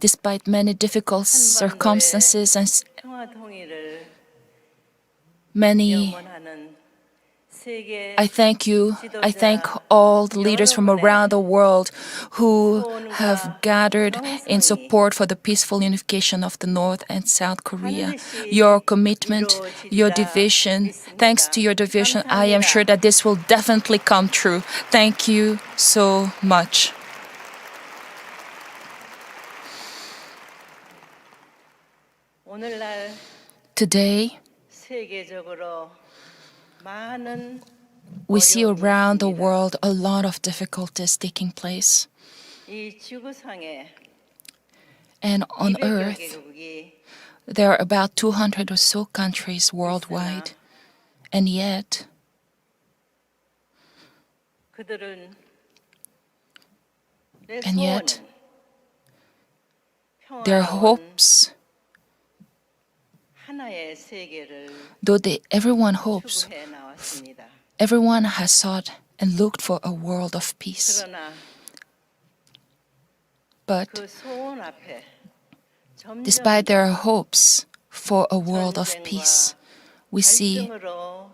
Despite many difficult circumstances and many, I thank you. I thank all the leaders from around the world who have gathered in support for the peaceful unification of the North and South Korea. Your commitment, your devotion, thanks to your devotion, I am sure that this will definitely come true. Thank you so much. Today, we see around the world a lot of difficulties taking place. And on Earth, there are about 200 or so countries worldwide. And yet, their hopes, though everyone hopes, everyone has sought and looked for a world of peace. But despite their hopes for a world of peace, we see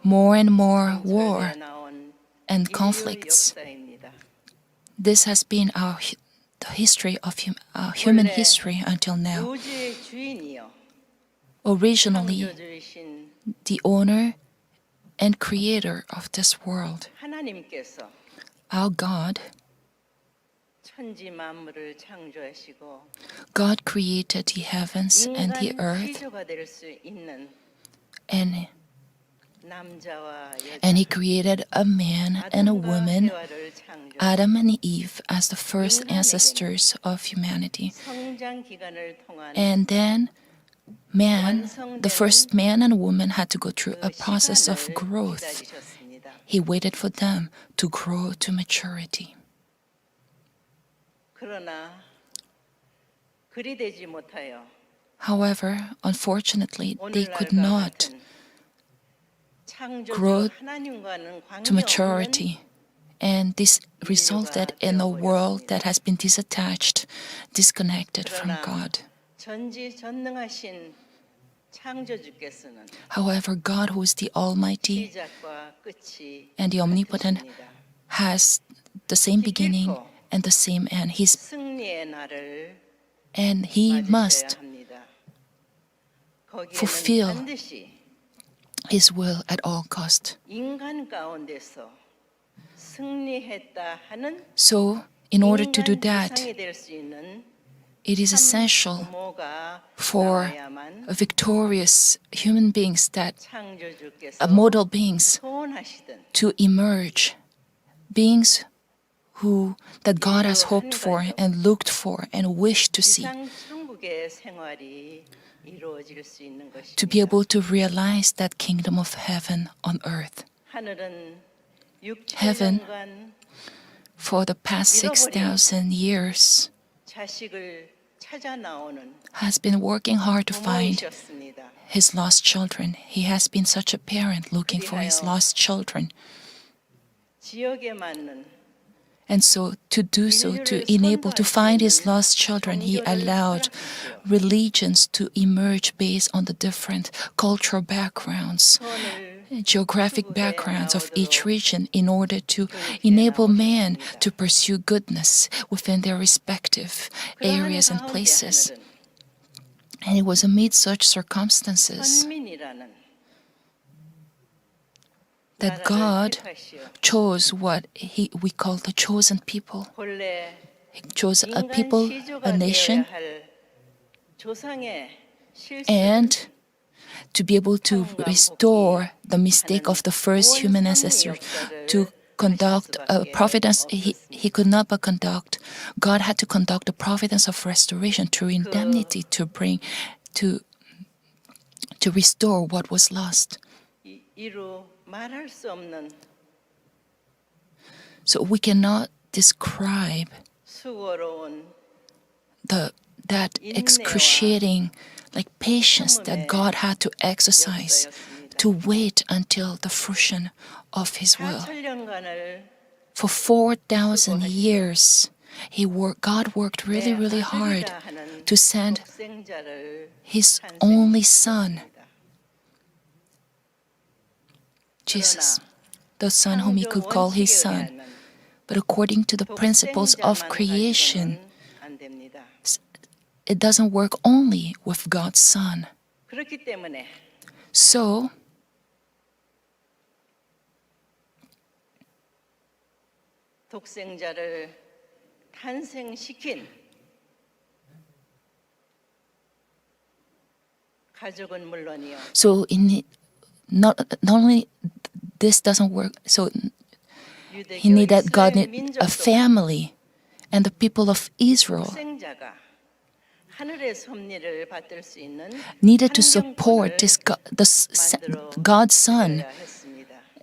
more and more war and conflicts. This has been the history of human history until now. Originally, the owner and creator of this world, our God created the heavens and the earth, and He created a man and a woman, Adam and Eve, as the first ancestors of humanity. And then the first man and woman had to go through a process of growth. He waited for them to grow to maturity. However, unfortunately, they could not grow to maturity, and this resulted in a world that has been disattached, disconnected from God. However, God, who is the Almighty and the Omnipotent, has the same beginning and the same end. And He must fulfill His will at all cost. So, in order to do that, it is essential for victorious human beings, model beings, to emerge, beings that God has hoped for and looked for and wished to see, to be able to realize that kingdom of heaven on earth. Heaven, for the past 6,000 years, has been working hard to find His lost children. He has been such a parent looking for His lost children. And so, to enable to find His lost children, He allowed religions to emerge based on the different cultural backgrounds, geographic backgrounds of each region, in order to enable man to pursue goodness within their respective areas and places. And it was amid such circumstances that God chose what we call the chosen people. He chose a people, a nation, and to be able to restore the mistake of the first human ancestor, to conduct a providence. He could not but conduct. God had to conduct a providence of restoration through indemnity to restore what was lost. So we cannot describe that excruciating patience that God had to exercise to wait until the fruition of His will. For 4,000 years, God worked really, really hard to send 독생자를 His only Son, 탄생시켰습니다. Jesus, the Son whom He 창조 could call His 원칙에 Son. 의하면 But according to the principles of 독생자만 creation, 가지고는 안 됩니다. it doesn't work only with God's Son. 그렇기 때문에 So, 독생자를 탄생시킨 가족은 물론이요. so not only this doesn't work, so He 유대교 needed God 이스라엘 need a 민족도 family, and the people of Israel 독생자가 하늘의 섭리를 받들 수 있는 needed to support this God's Son. 만들어야 했습니다.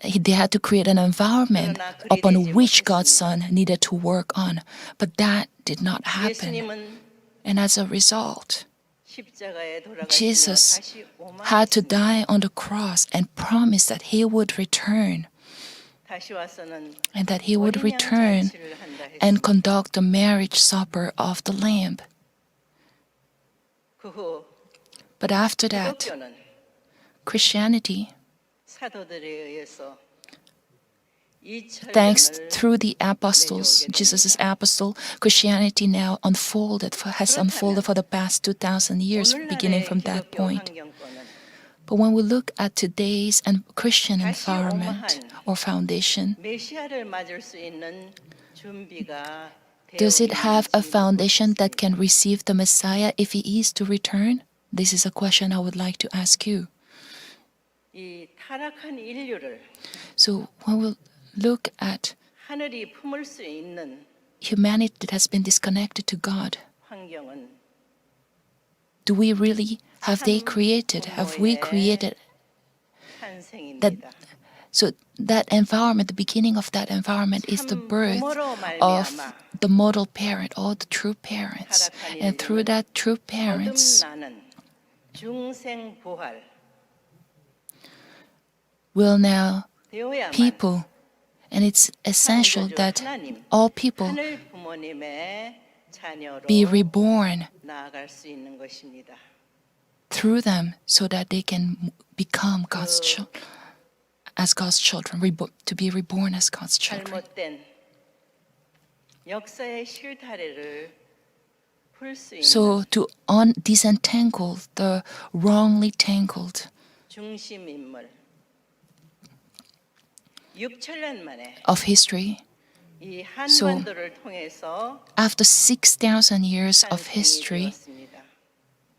They had to create an environment upon which God's Son needed to work on. But that did not happen. 예수님은 And as a result, 십자가에 돌아가시며 Jesus 다시 had to 오만했습니다. die on the cross and promise that He would return, 다시 와서는 and that He would 어린 양 return 잔치를 한다 and 했습니다. conduct the marriage supper of the Lamb. 그 후 But after that, 기독교는 Christianity, 사도들에 의해서 이 thanks 철년을 through the apostles, Jesus' apostle, Christianity now has unfolded for the past 2,000 years, beginning 오늘날의 from that 기독교 point. 환경권은 But when we look at today's Christian 다시 environment or foundation, 메시아를 맞을 수 있는 준비가 does it have a foundation that 되어 can receive the Messiah if He is to return? This is a question I would like to ask you. 이 타락한 인류를 So when we look at 하늘이 품을 수 있는 humanity that has been disconnected to God, 환경은 do we really, have they created, have we created 탄생입니다. So that environment, the beginning of that environment is the 참 birth 부모로 of 말미암아 the model parent, all the true parents. 타락한 And through that true 인류는 parents 거듭나는 중생 부활 will now 되어야만 people, and it's essential 창조주 that 하나님, all people 하늘 부모님의 자녀로 be reborn 나아갈 수 있는 것입니다. through them so that they can become as God's children, to be reborn as God's children. 잘못된 역사의 실타래를 풀 수 있는 So to disentangle the wrongly tangled 중심 인물 6천년 만에 of history, 이 한반도를 통해서 after 6,000 years of history, 되었습니다.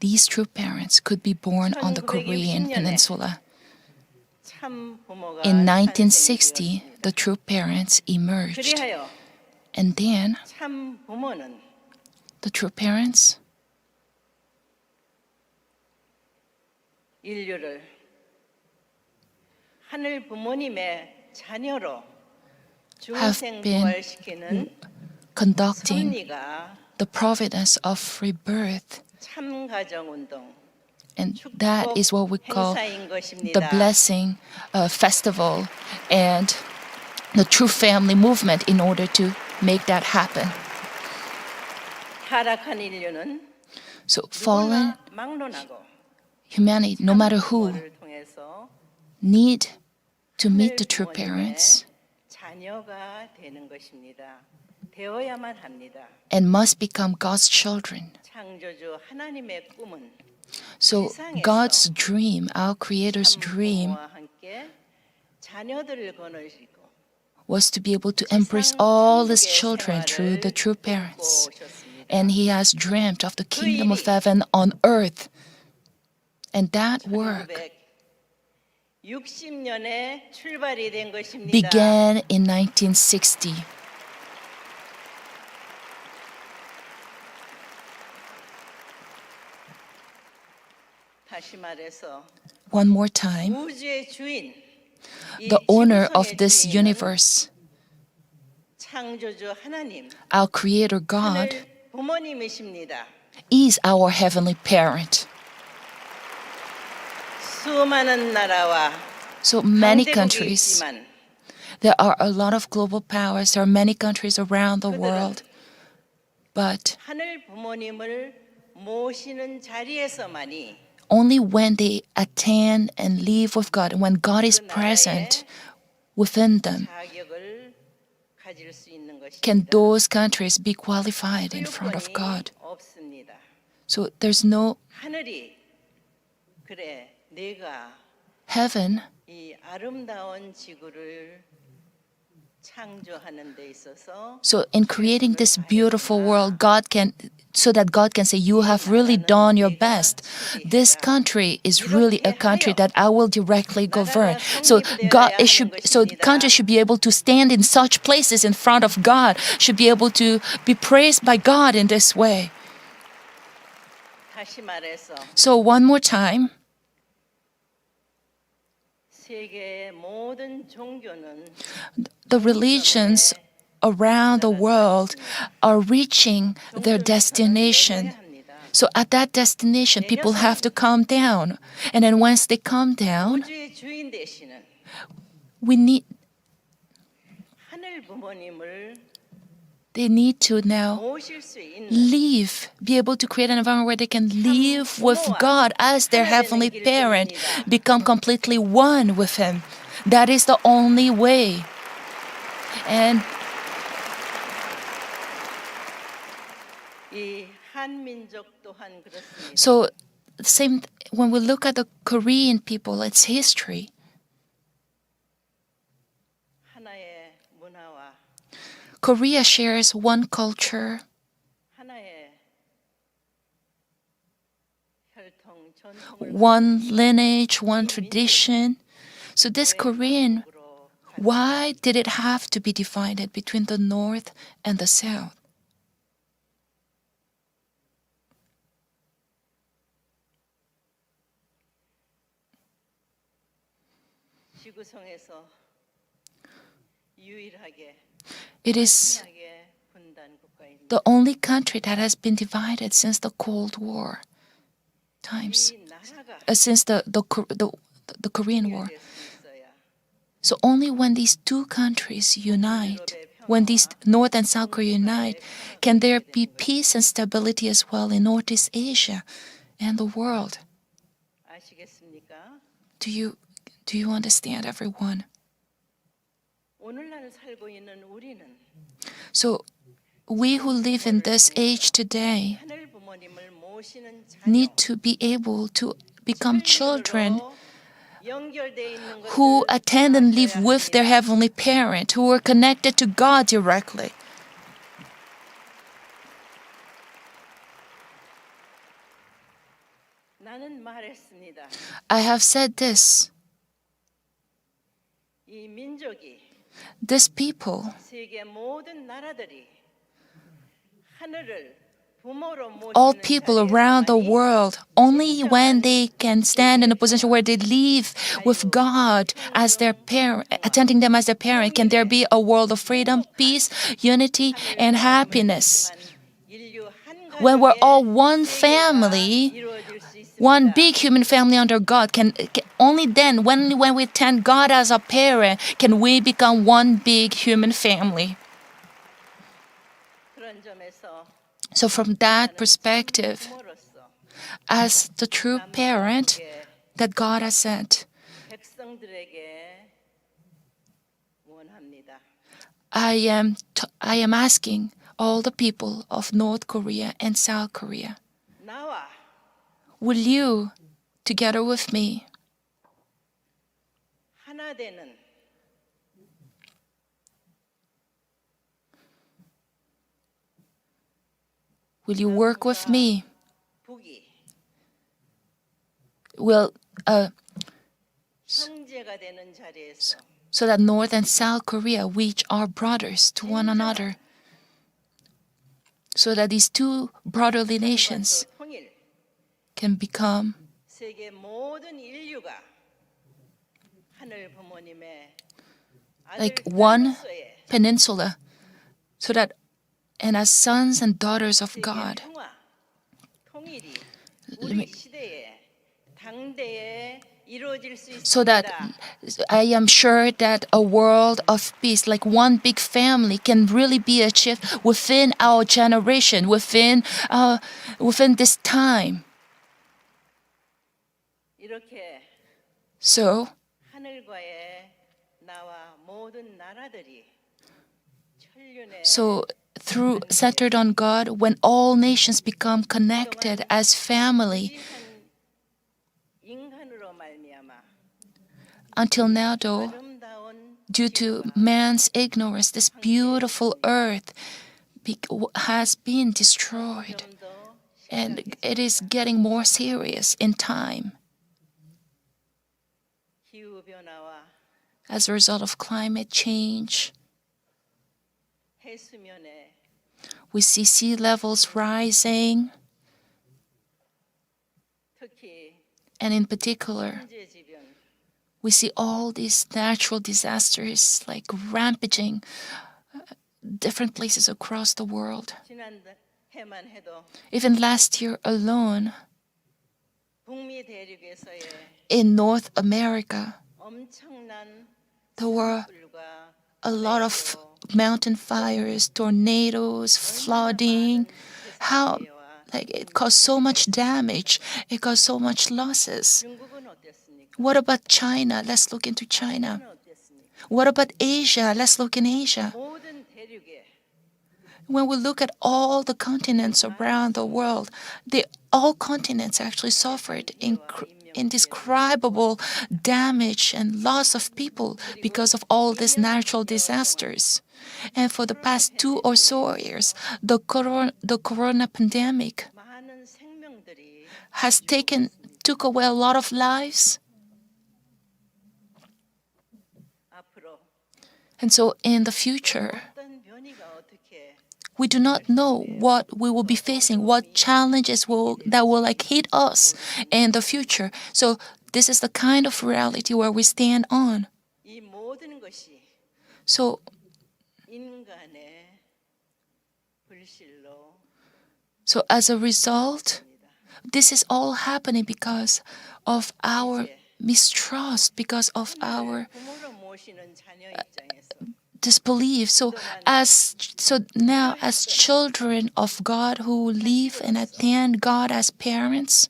these true parents could be born on the Korean 1960년에 Peninsula. 참 부모가 In 1960, 탄생되었습니다. the true parents emerged. 그리하여 And then 참 부모는 the true parents 인류를 하늘 부모님의 자녀로 중생 been 부활시키는 conducting 섭리가 the providence of rebirth. 참 가정 운동 And that is what we call 행사인 것입니다. the blessing festival and the true family movement in order to make that happen. 타락한 인류는 So fallen 누구나 막론하고 humanity, no matter who, 부모를 통해서 need to meet the 하늘 true 부모님의 parents 자녀가 되는 것입니다. 되어야만 합니다. and must become God's children. 창조주 하나님의 꿈은 So God's dream, our Creator's dream, 부모와 함께 자녀들을 거느리고 was to be able to embrace all His children through the true parents. And He has dreamt of the kingdom of heaven on earth. And that work 1960년에 출발이 된 것입니다. began in 1960. 다시 말해서 One more time, 우주의 주인, 이 the owner of 지구상의 this 주인은 universe, 창조주 하나님, our Creator God, 하늘 부모님이십니다. is our heavenly parent. 수많은 나라와 So many 강대국이 countries, 있지만 there are a lot of global powers, there are many countries around the world, but 하늘 부모님을 모시는 자리에서만이 Only when they attend and live with God, when God is 그 present 나라의 within them, 자격을 가질 수 있는 can 것입니다. those countries be qualified in front of 소유권이 God. 없습니다. So there's no 하늘이 그래 내가 heaven. 이 아름다운 지구를 창조하는 데 있어서 So in creating this beautiful world, so that God can say, you have really done your best. This country is really a country that I will directly govern. So country should be able to stand in such places in front of God, should be able to be praised by God in this way. 다시 말해서 So one more time, 세계의 모든 종교는 the religions around the world are reaching their destination. So at that destination, people have to calm down. And then once they calm down, 우주의 주인 되시는 하늘 부모님을 they need to now 모실 수 있는 be able to create an environment where they can live with God as their heavenly parent, become completely one with Him. That is the only way. And 이 한민족 또한 그렇습니다. so when we look at the Korean people, its history, 하나의 문화와 Korea shares one culture, 하나의 혈통 전통을 one lineage, one tradition. So this Korean, why did it have to be divided between the North and the South? 지구상에서 유일하게 It is 하게 분단 국가입니다. the only country that has been divided since the Cold War times, 이 나라가 since the Korean War. 될수 있어야 So only when these two countries unite, when these North and South Korea unite, can there be peace and stability as well in Northeast Asia and the world. 아시겠습니까? Do you understand, everyone? 오늘날 살고 있는 우리는 So we who live in this age today 하늘 부모님을 모시는 need to be able to become children 연결되어 있는 who 것을 attend and live 아셔야 with their 합니다. heavenly parent, who are connected to God directly. 나는 말했습니다. I have said this. 이 민족이 This people, 세계 모든 나라들이 하늘을 부모로 all 모시는 people around the 자리에서만이 world, only when they can stand in a position where they live with God as their parent, attending them as their parent, can there be a world of freedom, peace, unity, and happiness. 인류 한 When we're all 가족의 one 세계가 family, 이루어질 수 있습니다. one big human family under God, only then, when we attend God as a parent, can we become one big human family. 그런 점에서 So from that perspective, 부모로서 as the true parent that God has sent, 백성들에게 원합니다. I am asking all the people of North Korea and South Korea, 나와 will you, together with me, 하나 되는 will you work with me? 북이 Will 형제가 되는 자리에서 so that North and South Korea reach our brothers to one another, so that these two brotherly nations 한반도 통일 can become 세계 모든 인류가 하늘 부모님의 like 아들 one 딸로서의 peninsula, so that and as sons and daughters of 세계 God. 평화 통일이 Let me- 우리 시대의 당대의 이루어질 수 so that 있습니다. I am sure that a world of peace, like one big family, can really be achieved within our generation, within this time. 이렇게 So, 하늘과의 나와 모든 나라들이 천륜의 so through centered on God, when all nations become connected as family, 무지한 인간으로 말미암아 until now, though, 아름다운 due to man's ignorance, this beautiful earth has been destroyed, 점더 and it is getting more serious in time 기후 변화와 as a result of climate change. 해수면에 We see sea levels rising, 특히 and in particular, 천재지변 we see all these natural disasters like rampaging different places across the world. 지난 해만 해도 Even last year alone, 북미 대륙에서의 in North America, 엄청난 there were 불과 a lot of mountain fires, tornadoes, flooding. How, like, it caused so much damage. It caused so much losses. 중국은 어땠습니까? What about China? Let's look into China. 아시아는 어땠습니까? What about Asia? Let's look in Asia. 모든 대륙에 When we look at all the continents around the world, all continents actually suffered indescribable damage and loss of people because of all these natural disasters. And for the past 2 or so years, the corona pandemic 많은 생명들이 took away a lot of lives. 앞으로 And so in the future, 어떤 변이가 어떻게 we do not know what we will be facing, what challenges that will like hit us in the future. So this is the kind of reality where we stand on. 이 모든 것이 So 인간의 불실로 So as a result, this is all happening because of our mistrust, because of our 부모로 모시는 자녀 입장에서 disbelief. So now as children of God who live and attend God as parents,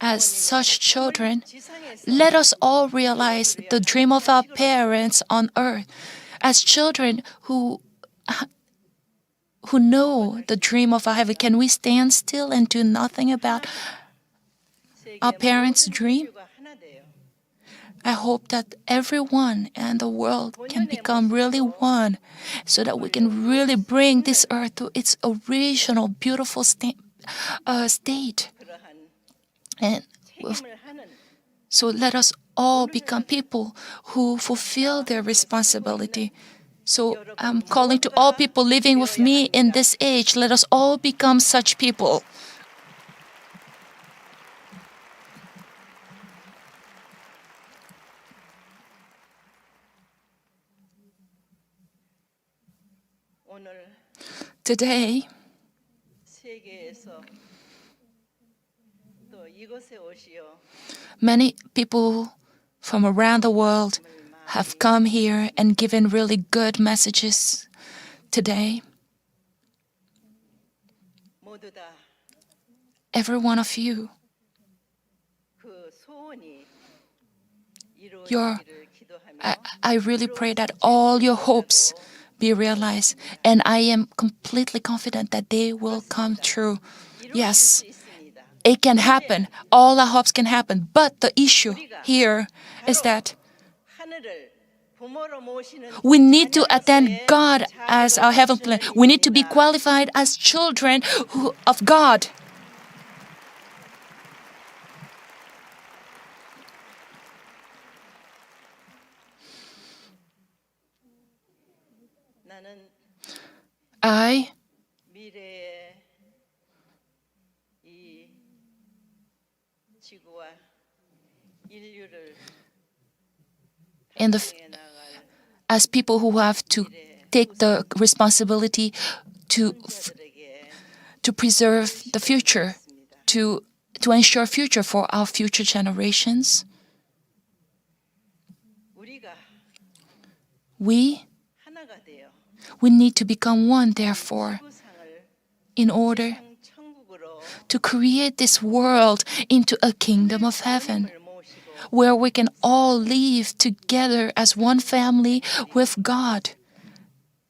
as such children, 지상에서 let us all realize the dream of our parents on earth. As children who know the dream of our heaven, can we stand still and do nothing about 세계 our parents' 모든 dream? 인류가 하나 돼요. I hope that everyone and the world can become really one so that we can really bring this earth to its original beautiful state. 그러한 And 책임을 하는 so let us all become people who fulfill their responsibility. So I'm calling to all people living with me in this age, let us all become such people. 오늘 Today, 세계에서 또 이곳에 오시어 many people from around the world have come here and given really good messages today. 모두 다 Every one of you, 그 소원이 Your- 이루어지기를 기도하며 I really pray that all your hopes be realized, and I am completely confident that they will come true. 이루어질 Yes, 수 있습니다. it can happen. All our hopes can happen. But the issue here is that 하늘을 부모로 모시는 we need to attend 자녀로서의 God as our heavenly plan. We need to be 자녀로서의 qualified as children of God. 나는 I, 미래의 이 지구와 인류를 in the 해 나갈 as people who have to take the responsibility to 자들에게 to preserve the future, to ensure future for our future generations. We 하나가 돼요. need to become one, therefore, 지구상을 in order 지상 천국으로 to create this world into a kingdom of heaven, 하나님을 모시고 where we can all live together as one family with God.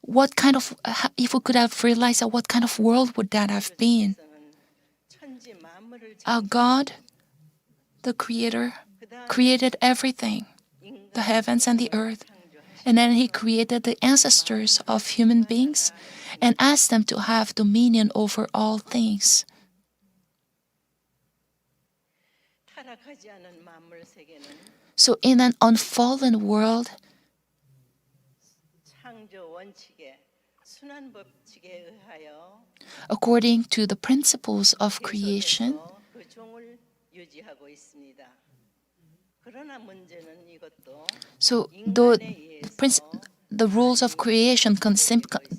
What kind of, if we could have realized that, what kind of world would that have been? 천지 만물을 Our God, the Creator, created everything, the heavens and the earth. And then He created the ancestors of human beings and asked them to have dominion over all things. 타락하지 않은 만물 세계는 So in an unfallen world, 창조 원칙의 순환 법칙에 의하여 according to the principles of creation, 계속해서 그 종을 유지하고 있습니다. 그러나 문제는 이것도 so though 인간에 the rules of creation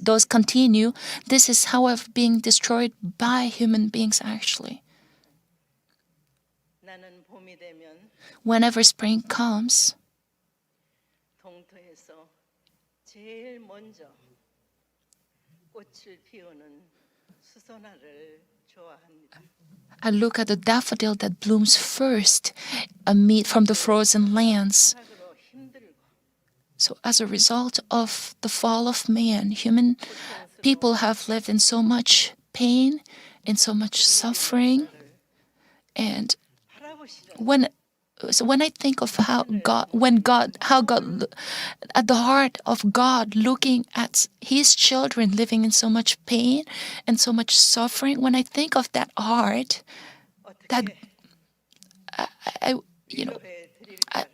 does continue, this is however being destroyed by human beings actually. 나는 봄이 되면 Whenever spring comes, 동토에서 제일 먼저 꽃을 피우는 수선화를 좋아합니다. I look at the daffodil that blooms first from the frozen lands. 타락으로 힘들고 So as a result of the fall of man, human people have lived in so much pain, in so much suffering. And 바라보시는 when I think of how God, at the heart of God looking at His children living in so much pain and so much suffering, when I think of that heart, that 어떻게 you know, 위로해 드릴까를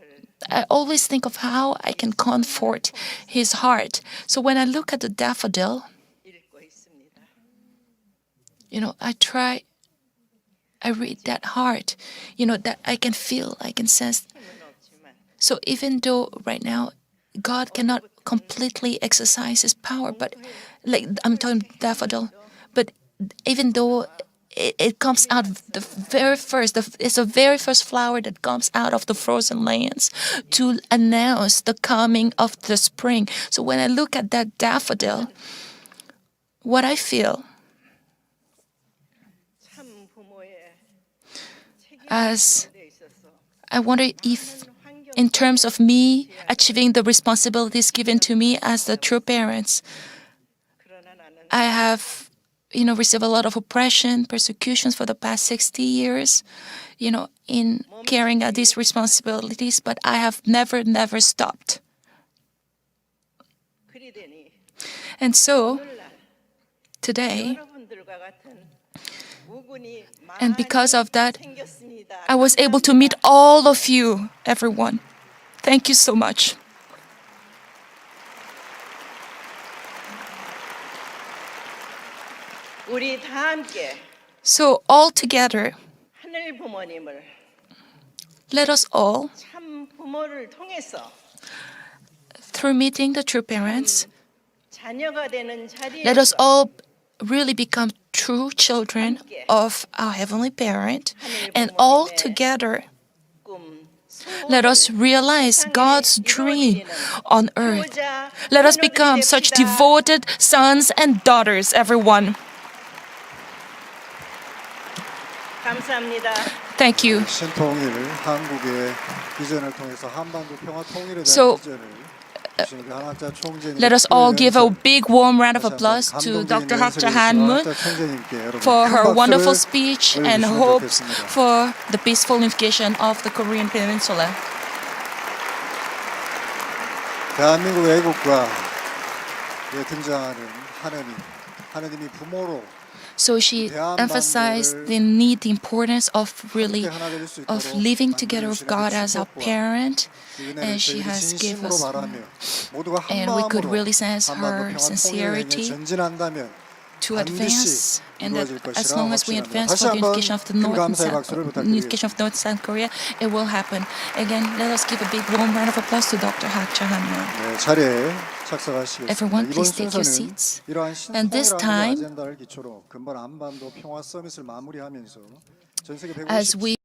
I always think of how I can comfort His heart. So when I look at the daffodil, 읽고 있습니다. I read that heart, that I can feel, I can sense. 힘은 없지만 So even though right now God cannot completely exercise His power, but like I'm talking daffodil, but even though it comes out of the very first, it's the very first flower that comes out of the frozen lands to announce the coming of the spring. So when I look at that daffodil, what I feel 참 부모의 as 책임에 있어서 I wonder if, in terms of me achieving the responsibilities given to me as the true parents, 그러나 나는 I have, received a lot of oppression, persecutions for the past 60 years, in carrying out these responsibilities, but I have never stopped. 그리 되니 And so, 오늘날 today, 여러분들과 같은 무군이 and because of that, 생겼습니다. I was able to meet all of you, everyone. Thank you so much. 우리 다 함께 So, all together, 하늘 부모님을 let us all, 참 부모를 통해서 through meeting the true parents, 자녀가 되는 자리에 let us all really become true children of our Heavenly Parent, and all together, let us realize God's dream on earth. Let us become such devoted sons and daughters, everyone. 감사합니다. Thank you. 신통일 한국의 비전을 통해서 한반도 평화 통일에 대한 So, 비전을 주신 그 한학자 총재님 Let us all give a big warm round of applause to Dr. Hak Han-moon for her wonderful speech and hopes for the peaceful unification of the Korean Peninsula. 대한민국 애국가에 등장하는 하느님이 부모로 So she emphasized the importance of living together with God as our parent, and she has given us, and we could really sense her sincerity to advance, and that as long as we advance for the unification of the North and South Korea, it will happen. Again, let us give a big warm round of applause to Dr. Hak Han-moon. 자리에 착석하시겠습니다. Everyone, 이번 please take your 순서는 seats. 이러한 And this 신통일한 time, 아젠다를 기초로 근본 한반도 평화 서밋을 마무리하면서 전 세계 As we